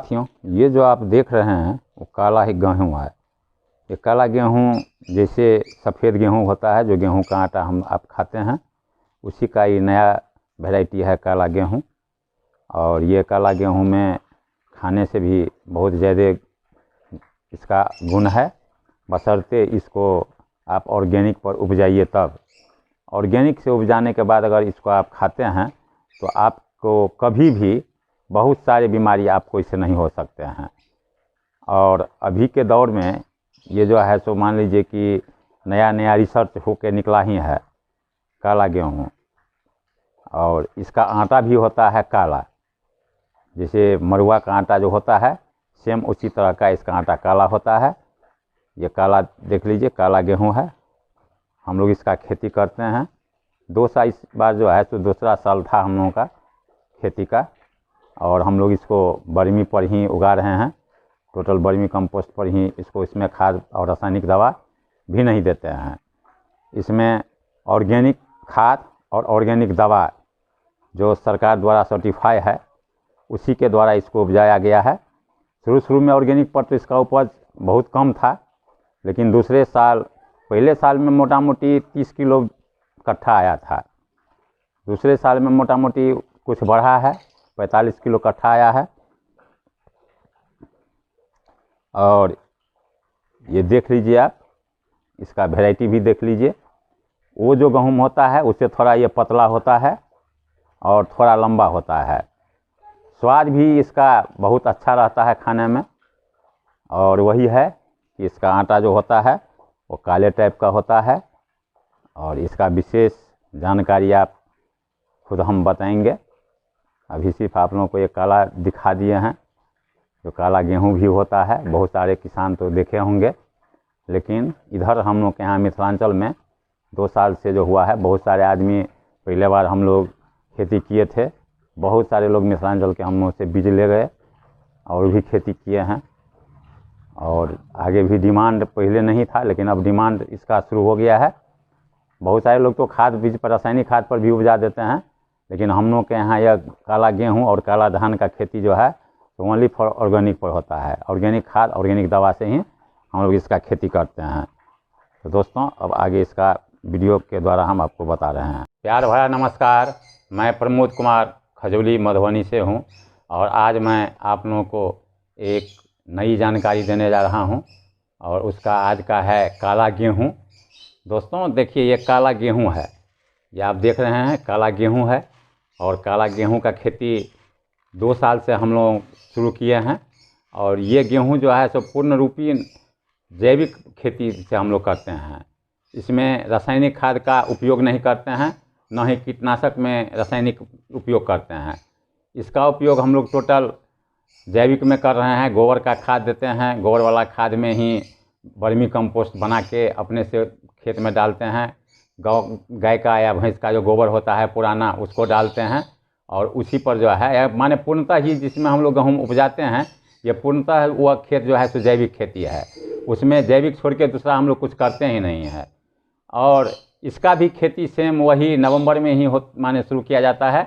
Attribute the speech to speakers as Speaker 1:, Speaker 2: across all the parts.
Speaker 1: साथियों, ये जो आप देख रहे हैं वो काला ही गेहूँ है। ये काला गेहूँ जैसे सफ़ेद गेहूँ होता है, जो गेहूँ का आटा आप खाते हैं, उसी का ये नया वैरायटी है काला गेहूँ। और ये काला गेहूँ में खाने से भी बहुत ज़्यादा इसका गुण है, बशर्ते इसको आप ऑर्गेनिक पर उपजाइए। तब ऑर्गेनिक से उपजाने के बाद अगर इसको आप खाते हैं तो आपको कभी भी बहुत सारी बीमारी आपको इससे नहीं हो सकते हैं। और अभी के दौर में ये जो है सो मान लीजिए कि नया नया रिसर्च होकर निकला ही है काला गेहूँ। और इसका आटा भी होता है काला, जैसे मरुआ का आटा जो होता है सेम उसी तरह का इसका आटा काला होता है। ये काला देख लीजिए, काला गेहूँ है। हम लोग इसका खेती करते हैं। 2 साल इस बार जो है तो दूसरा साल था हम लोगों का खेती का। और हम लोग इसको बर्मी पर ही उगा रहे हैं, टोटल बर्मी कंपोस्ट पर ही इसको। इसमें खाद और रासायनिक दवा भी नहीं देते हैं। इसमें ऑर्गेनिक खाद और ऑर्गेनिक दवा जो सरकार द्वारा सर्टिफाई है, उसी के द्वारा इसको उपजाया गया है। शुरू में ऑर्गेनिक पर तो इसका उपज बहुत कम था, लेकिन दूसरे साल, पहले साल में मोटा मोटी 30 किलो कट्ठा आया था। दूसरे साल में मोटा मोटी कुछ बढ़ा है, 45 किलो कट्ठा आया है। और ये देख लीजिए आप, इसका वैरायटी भी देख लीजिए। वो जो गेहूँ होता है उससे थोड़ा ये पतला होता है और थोड़ा लंबा होता है। स्वाद भी इसका बहुत अच्छा रहता है खाने में। और वही है कि इसका आटा जो होता है वो काले टाइप का होता है। और इसका विशेष जानकारी आप खुद हम बताएंगे। अभी सिर्फ आप लोगों को ये काला दिखा दिए हैं। जो काला गेहूँ भी होता है, बहुत सारे किसान तो देखे होंगे, लेकिन इधर हम लोग के यहाँ मिथिलांचल में 2 साल से जो हुआ है, बहुत सारे आदमी पहले बार हम लोग खेती किए थे। बहुत सारे लोग मिथिलांचल के हम लोग से बीज ले गए और भी खेती किए हैं। और आगे भी डिमांड पहले नहीं था, लेकिन अब डिमांड इसका शुरू हो गया है। बहुत सारे लोग तो खाद बीज पर, रासायनिक खाद पर भी उपजा देते हैं, लेकिन हम लोग के यहाँ यह काला गेहूँ और काला धान का खेती जो है तो ओनली फॉर ऑर्गेनिक पर होता है। ऑर्गेनिक खाद, ऑर्गेनिक दवा से ही हम लोग इसका खेती करते हैं। तो दोस्तों, अब आगे इसका वीडियो के द्वारा हम आपको बता रहे हैं। प्यार भरा नमस्कार। मैं प्रमोद कुमार खजौली मधुबनी से हूँ और आज मैं आप लोगों को एक नई जानकारी देने जा रहा हूँ। और उसका आज का है काला गेहूँ। दोस्तों देखिए, ये काला गेहूँ है, ये आप देख रहे हैं काला गेहूँ है। और काला गेहूँ का खेती 2 साल से हम लोग शुरू किए हैं। और ये गेहूँ जो है सो पूर्ण रूपी जैविक खेती से हम लोग करते हैं। इसमें रासायनिक खाद का उपयोग नहीं करते हैं, न ही कीटनाशक में रासायनिक उपयोग करते हैं। इसका उपयोग हम लोग टोटल जैविक में कर रहे हैं। गोबर का खाद देते हैं, गोबर वाला खाद में ही वर्मी कंपोस्ट बना के अपने से खेत में डालते हैं। गाय का या भैंस का जो गोबर होता है पुराना, उसको डालते हैं। और उसी पर जो है, माने पूर्णतः ही जिसमें हम लोग गेहूँ उपजाते हैं, ये पूर्णतः वह खेत जो है सो जैविक खेती है। उसमें जैविक छोड़ के दूसरा हम लोग कुछ करते ही नहीं है। और इसका भी खेती सेम वही नवंबर में ही माने शुरू किया जाता है।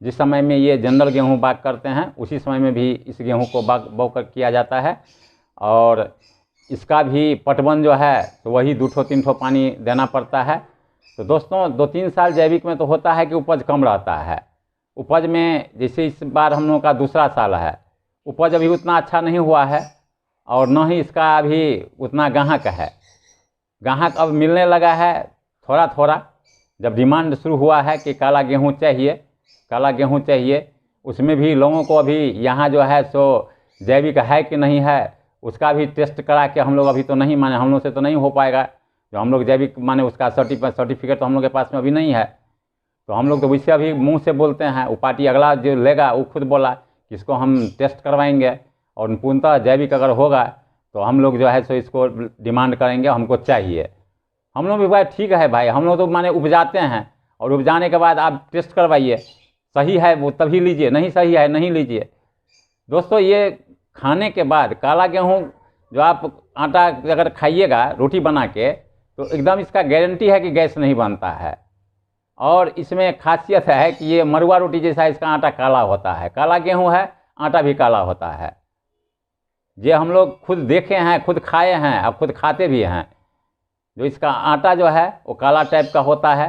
Speaker 1: जिस समय में ये जनरल गेहूँ बाग करते हैं, उसी समय में भी इस गेहूँ को बो कर किया जाता है। और इसका भी पटवन जो है तो वही 2-3 ठो पानी देना पड़ता है। तो दोस्तों 2-3 साल जैविक में तो होता है कि उपज कम रहता है। उपज में जैसे इस बार हम लोगों का दूसरा साल है, उपज अभी उतना अच्छा नहीं हुआ है और न ही इसका अभी उतना ग्राहक है। ग्राहक अब मिलने लगा है थोड़ा थोड़ा। जब डिमांड शुरू हुआ है कि काला गेहूँ चाहिए, काला गेहूँ चाहिए, उसमें भी लोगों को अभी यहाँ जो है सो जैविक है कि नहीं है उसका भी टेस्ट करा के हम लोग अभी तो नहीं, माने हम लोग से तो नहीं हो पाएगा। जो हम लोग जैविक माने उसका सर्टिफिकेट तो हम लोग के पास में अभी नहीं है। तो हम लोग तो वैसे अभी मुंह से बोलते हैं। वो पार्टी अगला जो लेगा वो खुद बोला कि इसको हम टेस्ट करवाएंगे और पूर्णतः जैविक अगर होगा तो हम लोग जो है सो इसको डिमांड करेंगे, हमको चाहिए। हम लोग भी भाई ठीक है भाई, हम लोग तो माने उपजाते हैं और उपजाने के बाद आप टेस्ट करवाइए, सही है वो तभी लीजिए, नहीं सही है नहीं लीजिए। दोस्तों ये खाने के बाद काला गेहूँ जो आप आटा अगर खाइएगा रोटी बना के, तो एकदम इसका गारंटी है कि गैस नहीं बनता है। और इसमें खासियत है कि ये मरुआ रोटी जैसा इसका आटा काला होता है। काला गेहूँ है, आटा भी काला होता है। ये हम लोग खुद देखे हैं, खुद खाए हैं और खुद खाते भी हैं। जो इसका आटा जो है वो काला टाइप का होता है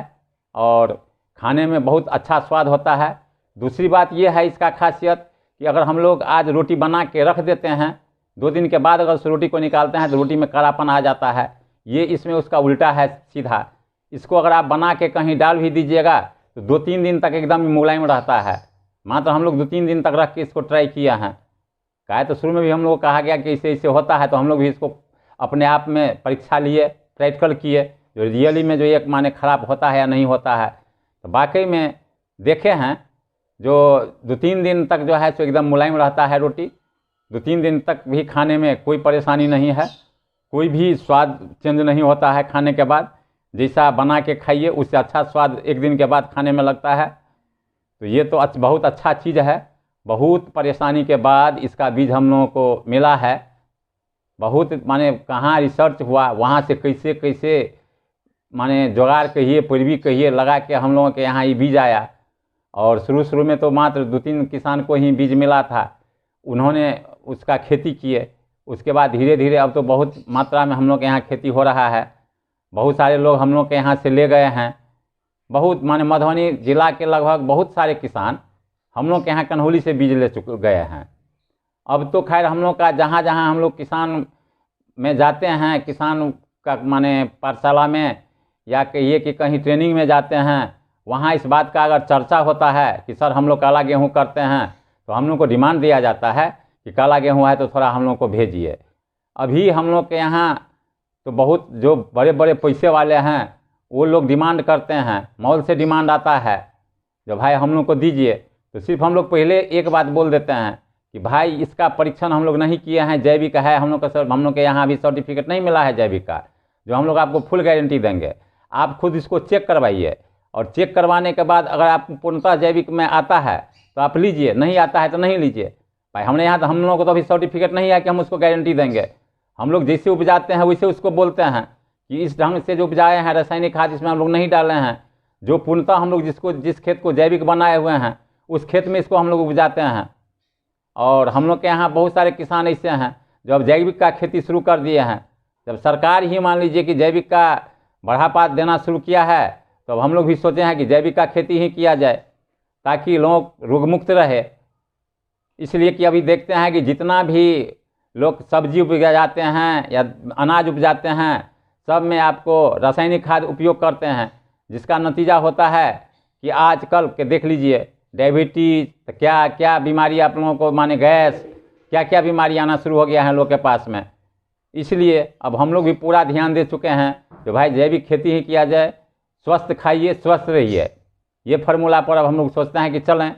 Speaker 1: और खाने में बहुत अच्छा स्वाद होता है। दूसरी बात ये है इसका खासियत कि अगर हम लोग आज रोटी बना के रख देते हैं, 2 दिन के बाद अगर उस रोटी को निकालते हैं तो रोटी में कालापन आ जाता है। ये इसमें उसका उल्टा है सीधा। इसको अगर आप बना के कहीं डाल भी दीजिएगा तो 2-3 दिन तक एकदम मुलायम रहता है। मात्र हम लोग 2-3 दिन तक रख के इसको ट्राई किया है। क्या है तो शुरू में भी हम लोग को कहा गया कि इसे इससे होता है, तो हम लोग भी इसको अपने आप में परीक्षा लिए, प्रैक्टिकल किए, जो रियली में जो एक माने ख़राब होता है या नहीं होता है। तो वाकई में देखे हैं जो 2-3 दिन तक जो है सो एकदम मुलायम रहता है रोटी। 2-3 दिन तक भी खाने में कोई परेशानी नहीं है, कोई भी स्वाद चेंज नहीं होता है खाने के बाद। जैसा बना के खाइए उससे अच्छा स्वाद 1 दिन के बाद खाने में लगता है। तो ये तो बहुत अच्छा चीज़ है। बहुत परेशानी के बाद इसका बीज हम लोगों को मिला है। बहुत माने कहाँ रिसर्च हुआ, वहाँ से कैसे कैसे माने जुगाड़ कहिए, पूर्वी कहिए, लगा के हम लोगों के यहाँ ये बीज आया। और शुरू में तो मात्र 2-3 किसान को ही बीज मिला था, उन्होंने उसका खेती किए। उसके बाद धीरे धीरे अब तो बहुत मात्रा में हम लोग के यहाँ खेती हो रहा है। बहुत सारे लोग हम लोग के यहाँ से ले गए हैं। बहुत माने मधुबनी जिला के लगभग बहुत सारे किसान हम लोग के यहाँ कन्हौली से बीज ले गए हैं। अब तो खैर हम लोग का जहाँ जहाँ हम लोग किसान में जाते हैं, किसान का माने पाठशाला में या कहिए कि कहीं ट्रेनिंग में जाते हैं, वहाँ इस बात का अगर चर्चा होता है कि सर हम लोग काला गेहूँ करते हैं, तो हम लोग को डिमांड दिया जाता है कि काला गेहूँ है तो थोड़ा हम लोग को भेजिए। अभी हम लोग के यहाँ तो बहुत जो बड़े बड़े पैसे वाले हैं वो लोग डिमांड करते हैं, मॉल से डिमांड आता है जो भाई हम लोग को दीजिए। तो सिर्फ हम लोग पहले एक बात बोल देते हैं कि भाई इसका परीक्षण हम लोग नहीं किए हैं, जैविक है, हम लोग के यहाँ अभी सर्टिफिकेट नहीं मिला है जैविक का, जो हम लोग आपको फुल गारंटी देंगे। आप खुद इसको चेक करवाइए और चेक करवाने के बाद अगर आपको पूर्णतः जैविक में आता है तो आप लीजिए, नहीं आता है तो नहीं लीजिए। भाई हमने यहाँ तो हम लोगों को तो अभी सर्टिफिकेट नहीं है कि हम उसको गारंटी देंगे। हम लोग जैसे उपजाते हैं वैसे उसको बोलते हैं कि इस ढंग से जो उपजाए हैं, रासायनिक खाद इसमें हम लोग नहीं डाले हैं। जो पूर्णतः हम लोग जिस खेत को जैविक बनाए हुए हैं उस खेत में इसको हम लोग उपजाते हैं। और हम लोग के यहाँ बहुत सारे किसान ऐसे हैं जो अब जैविक का खेती शुरू कर दिए हैं। जब सरकार ही मान लीजिए कि जैविक का बढ़ावा देना शुरू किया है, तो अब हम लोग भी सोचे हैं कि जैविक का खेती ही किया जाए ताकि लोग रोगमुक्त रहे। इसलिए कि अभी देखते हैं कि जितना भी लोग सब्जी उपजाते हैं या अनाज उपजाते हैं, सब में आपको रासायनिक खाद उपयोग करते हैं, जिसका नतीजा होता है कि आजकल के देख लीजिए डायबिटीज, क्या क्या बीमारी आप लोगों को माने गैस, क्या क्या बीमारी आना शुरू हो गया है लोग के पास में। इसलिए अब हम लोग भी पूरा ध्यान दे चुके हैं कि भाई जैविक खेती ही किया जाए, स्वस्थ खाइए, स्वस्थ रहिए। ये फार्मूला पर अब हम लोग सोचते हैं कि चलें।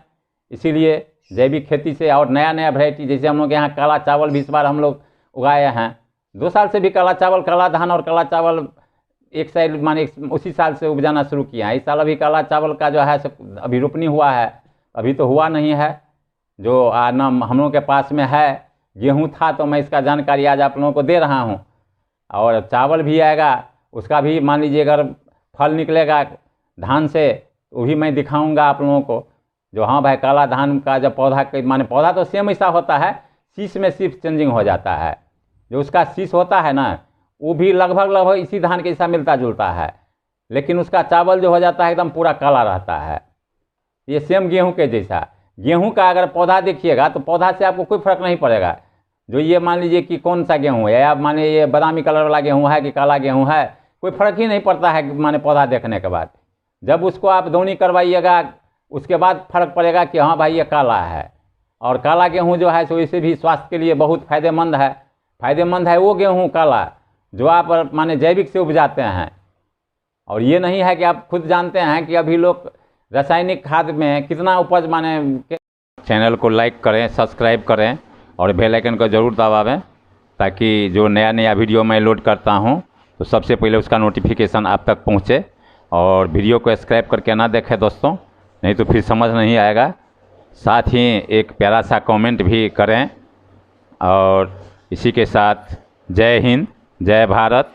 Speaker 1: इसीलिए जैविक खेती से और नया नया वैरायटी, जैसे हम लोग यहाँ काला चावल भी इस बार हम लोग उगाए हैं। 2 साल से भी काला चावल, काला धान और काला चावल एक साइड माने उसी साल से उपजाना शुरू किया है। इस साल अभी काला चावल का जो है अभी रोपनी हुआ है, अभी तो हुआ नहीं है। जो नाम हम लोग के पास में है, गेहूँ था तो मैं इसका जानकारी आज आप लोगों को दे रहा हूँ। और चावल भी आएगा, उसका भी मान लीजिए अगर फल निकलेगा धान से वो भी मैं दिखाऊंगा आप लोगों को। जो हाँ भाई काला धान का जब पौधा माने पौधा तो सेम ऐसा होता है, शीश में सिर्फ चेंजिंग हो जाता है। जो उसका शीश होता है ना वो भी लगभग इसी धान के जैसा मिलता जुलता है, लेकिन उसका चावल जो हो जाता है एकदम पूरा काला रहता है। ये सेम गेहूं के जैसा। गेहूं का अगर पौधा देखिएगा तो पौधा से आपको कोई फर्क नहीं पड़ेगा। जो ये मान लीजिए कि कौन सा गेहूं है, आप माने ये बादामी कलर वाला गेहूं है कि काला गेहूं है, कोई फर्क ही नहीं पड़ता है माने पौधा देखने के बाद। जब उसको आप दौनी करवाइएगा उसके बाद फर्क पड़ेगा कि हाँ भाई ये काला है। और काला गेहूँ जो है सो इसे भी स्वास्थ्य के लिए बहुत फायदेमंद है। फायदेमंद है वो गेहूँ काला जो आप माने जैविक से उपजाते हैं। और ये नहीं है कि आप खुद जानते हैं कि अभी लोग रासायनिक खाद में कितना उपज माने। चैनल को लाइक करें, सब्सक्राइब करें और बेल आइकन को ज़रूर दबावें ताकि जो नया नया वीडियो मैं लोड करता हूं तो सबसे पहले उसका नोटिफिकेशन आप तक पहुंचे। और वीडियो को सब्सक्राइब करके ना देखें दोस्तों, नहीं तो फिर समझ नहीं आएगा। साथ ही एक प्यारा सा कमेंट भी करें। और इसी के साथ जय हिंद, जय भारत,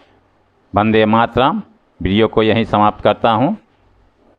Speaker 1: वंदे मातरम। वीडियो को यहीं समाप्त करता हूं।